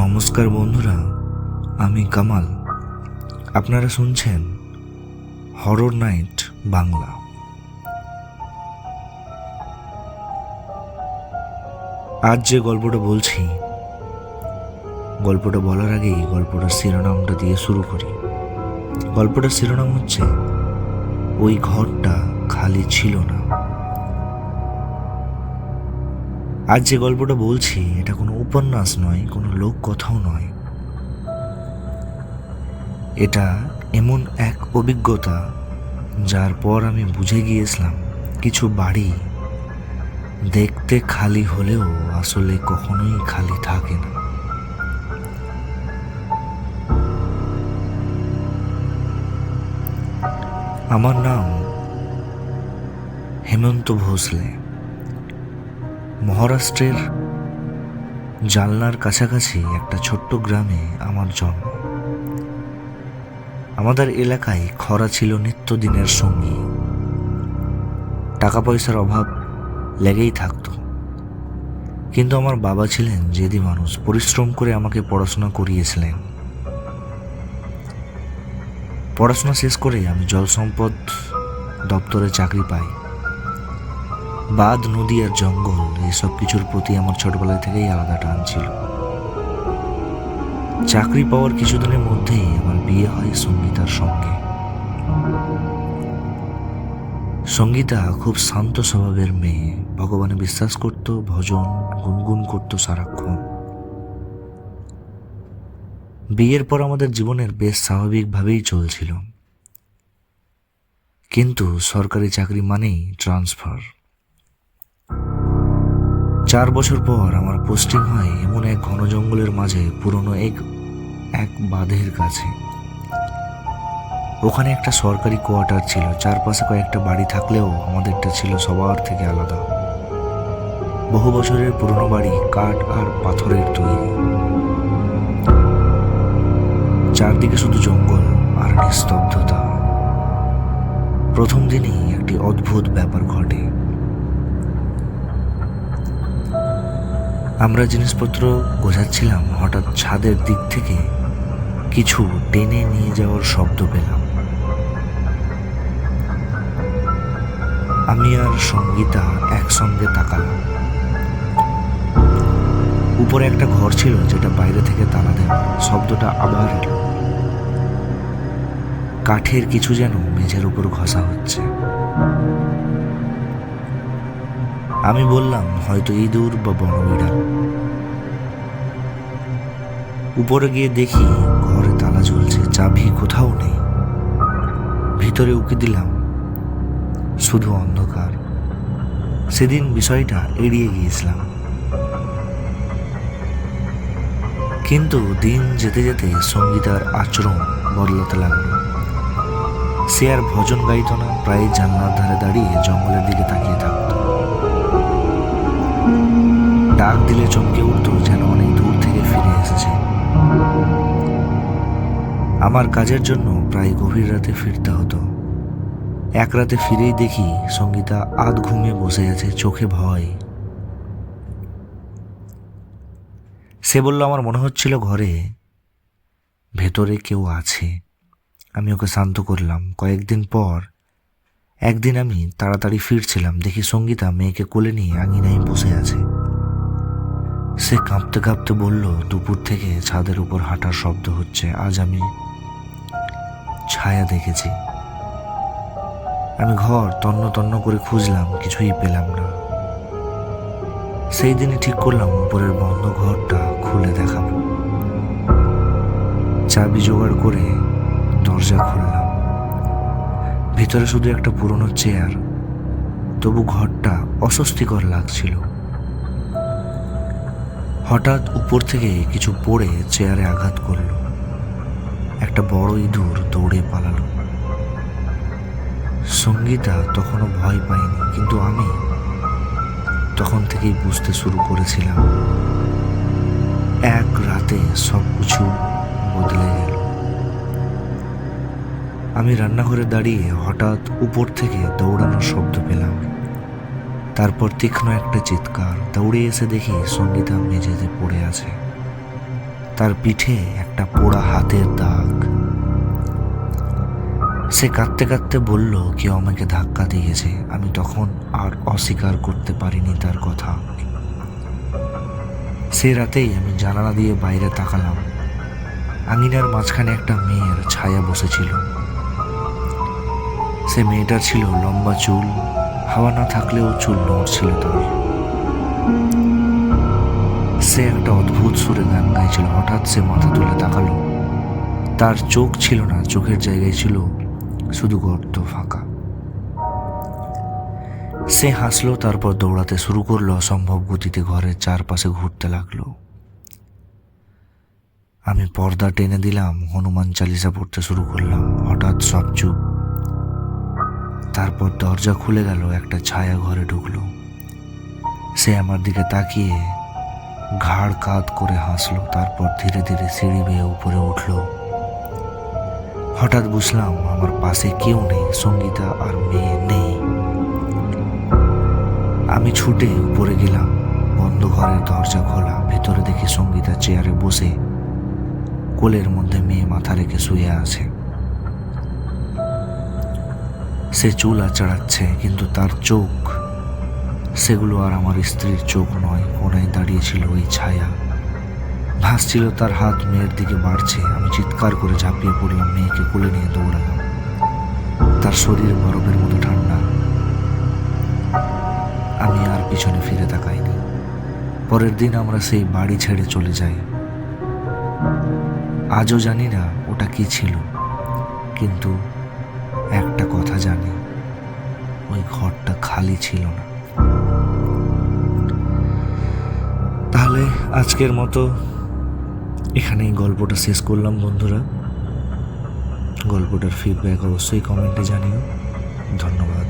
নমস্কার বন্ধুরা, আমি কামাল। আপনারা শুনছেন হরর নাইট বাংলা। আজ যে গল্পটা বলছি, গল্পটা বলার আগেই গল্পটার শিরোনামটা দিয়ে শুরু করি। গল্পটার শিরোনাম হচ্ছে ওই ঘরটা খালি ছিল না। আজ যে গল্পটা বলছি এটা কোনো উপন্যাস নয়, কোনো লোককথাও নয়। এটা এমন এক অভিজ্ঞতা যার পর আমি বুঝে গিয়েছিলাম কিছু বাড়ি দেখতে খালি হলেও আসলে কখনোই খালি থাকে না। আমার নাম হেমন্ত ভোসলে। মহারাষ্ট্রের জালনার কাছাকাছি একটা ছোট্ট গ্রামে আমার জন্ম। আমাদের এলাকায় খরা ছিল নিত্যদিনের সঙ্গী। টাকা পয়সার অভাব লেগেই থাকতো, কিন্তু আমার বাবা ছিলেন জেদি মানুষ। পরিশ্রম করে আমাকে পড়াশোনা করিয়েছিলেন। পড়াশোনা শেষ করে আমি জল সম্পদ দপ্তরে চাকরি পাই। বাঁধ, নদী আর জঙ্গল এসব কিছুর প্রতি আমার ছোটবেলা থেকেই আলাদা টান ছিল। চাকরি পাওয়ার কিছুদিনের মধ্যেই আমার বিয়ে হয় সঙ্গীতার সঙ্গে। সঙ্গীতা খুব শান্ত স্বভাবের মেয়ে। ভগবানে বিশ্বাস করত, ভজন গুনগুন করত সারাক্ষণ। বিয়ের পর আমাদের জীবনের বেশ স্বাভাবিকভাবেই চলছিল, কিন্তু সরকারি চাকরি মানেই ট্রান্সফার। 4 বছর পর আমার পোস্টিং হয় এমন এক ঘন জঙ্গলের মাঝে, পুরনো এক বাঁধের কাছে। ওখানে একটা সরকারি কোয়ার্টার ছিল। চারপাশে কয়েকটা বাড়ি থাকলেও আমাদেরটা ছিল সবার থেকে আলাদা। বহু বছরের পুরনো বাড়ি, কাঠ আর পাথরের তৈরি। চারদিকে শুধু জঙ্গল আর নিস্তব্ধতা। প্রথম দিনই একটি অদ্ভুত ব্যাপার ঘটে। আমরা জিনিসপত্র গোছাচ্ছিলাম, হঠাৎ ছাদের দিক থেকে কিছু টেনে নিয়ে যাওয়ার শব্দ পেলাম। আমি আর সঙ্গীতা একসঙ্গে তাকালাম। উপরে একটা ঘর ছিল যেটা বাইরে থেকে তালা দেওয়া। শব্দটা আবার এলো। কাঠের কিছু যেন মেঝের উপর ঘষা হচ্ছে। আমি বললাম, হয়তো ইঁদুর বা বনবিড়াল। উপরে গিয়ে দেখি ঘরে তালা ঝুলছে, চাবি কোথাও নেই। ভিতরে উকি দিলাম, শুধু অন্ধকার। সেদিন বিষয়টা এড়িয়ে গিয়েছিলাম, কিন্তু দিন যেতে যেতে সঙ্গীতার আচরণ বদলাতে লাগলো। সে আর ভজন গাইত না, প্রায় জানলার ধারে দাঁড়িয়ে জঙ্গলের দিকে তাকিয়ে থাকত। ডাক দিলে চমকে উঠত, যেন অনেক দূর থেকে ফিরে এসেছে। আমার কাজের জন্য প্রায় গভীর রাতে ফিরতে হতো। এক রাতে ফিরেই দেখি সঙ্গীতা আধ ঘুমিয়ে বসে আছে, চোখে ভয়। সে বলল, আমার মনে হচ্ছিল ঘরে ভেতরে কেউ আছে। আমি ওকে শান্ত করলাম। কয়েকদিন পর একদিন আমি তাড়াতাড়ি ফিরছিলাম, দেখি সঙ্গীতা মেয়েকে কোলে নিয়ে আঙিনায় বসে আছে। সে কাঁপতে কাঁপতে বলল, দুপুর থেকে ছাদের উপর হাঁটার শব্দ হচ্ছে। আজ আমি ছায়া দেখেছি। আমি ঘর তন্ন তন্ন করে খুঁজলাম, কিছুই পেলাম না। সেই দিনই ঠিক করলাম উপরের বন্ধ ঘরটা খুলে দেখাবো। চাবি জোগাড় করে দরজা খুললাম। ভিতরে শুধু একটা পুরনো চেয়ার, তবু ঘরটা অস্বস্তিকর লাগছিল। হঠাৎ উপর থেকে কিছু পড়ে চেয়ারে আঘাত করলো। একটা বড় ইঁদুর দৌড়ে পালালো। সঙ্গীতা তখনও ভয় পায়নি, কিন্তু আমি তখন থেকেই বুঝতে শুরু করেছিলাম এক রাতে সবকিছু বদলে গেল। আমি রান্নাঘরে দাঁড়িয়ে হঠাৎ উপর থেকে দৌড়ানোর শব্দ পেলাম। তারপর তীক্ষ্ণ একটা চিৎকার। দৌড়ে এসে দেখি সঙ্গীতা মেঝেতে পড়ে আছে। তার পিঠে একটা পোড়া হাতের দাগ। সে কাঁদতে কাঁদতে বলল কেউ আমাকে ধাক্কা দিয়েছে। আমি তখন আর অস্বীকার করতে পারিনি তার কথা। সে রাতেই আমি জানালা দিয়ে বাইরে তাকালাম। আঙিনার মাঝখানে একটা মেয়ের ছায়া বসেছিল। সে মেয়েটার ছিল লম্বা চুল, হাওয়া না থাকলেও চুল নড়ছিল তার। সে একটা অদ্ভুত সুরে গান গাইছিল। হঠাৎ সে মাথা তুলে তাকালো। তার চোখ ছিল না, চোখের জায়গায় ছিল শুধু গর্ত, ফাঁকা। সে হাসলো, তারপর দৌড়াতে শুরু করলো অসম্ভব গতিতে। ঘরের চারপাশে ঘুরতে লাগলো। আমি পর্দা টেনে দিলাম, হনুমান চালিসা পড়তে শুরু করলাম। হঠাৎ সব চুপ। তারপর দরজা খুলে গেল, একটা ছায়া ঘরে ঢুকলো। সে আমার দিকে তাকিয়ে ঘাড় কাত করে হাসলো। তারপর ধীরে ধীরে সিঁড়ি বেয়ে উপরে উঠলো। হঠাৎ বুঝলাম আমার পাশে কেউ নেই, সঙ্গীতা আর মেয়ে নেই। আমি ছুটে উপরে গেলাম। বন্ধ ঘরের দরজা খোলা। ভেতরে দেখি সঙ্গীতা চেয়ারে বসে, কোলের মধ্যে মেয়ে মাথা রেখে শুয়ে আছে। সে চুল আঁচড়াচ্ছে, কিন্তু তার চোখ, সেগুলো আর আমার স্ত্রীর চোখ নয়। কোনায় দাঁড়িয়েছিল ওই ছায়া, ভাসছিল তার হাত মেয়ের দিকে বাড়ছে। আমি চিৎকার করে ঝাঁপিয়ে পড়লাম, মেয়েকে কোলে নিয়ে দৌড়ালাম। তার শরীর বরফের মতো ঠান্ডা। আমি আর পিছনে ফিরে তাকাইনি। পরের দিন আমরা সেই বাড়ি ছেড়ে চলে যাই। আজও জানি না ওটা কি ছিল, কিন্তু একটা কথা জানি, ওই ঘরটা খালি ছিল না। তাহলে আজকের মতো এখানেই গল্পটা শেষ করলাম বন্ধুরা। গল্পটার ফিডব্যাক অবশ্যই কমেন্টে জানিও। ধন্যবাদ।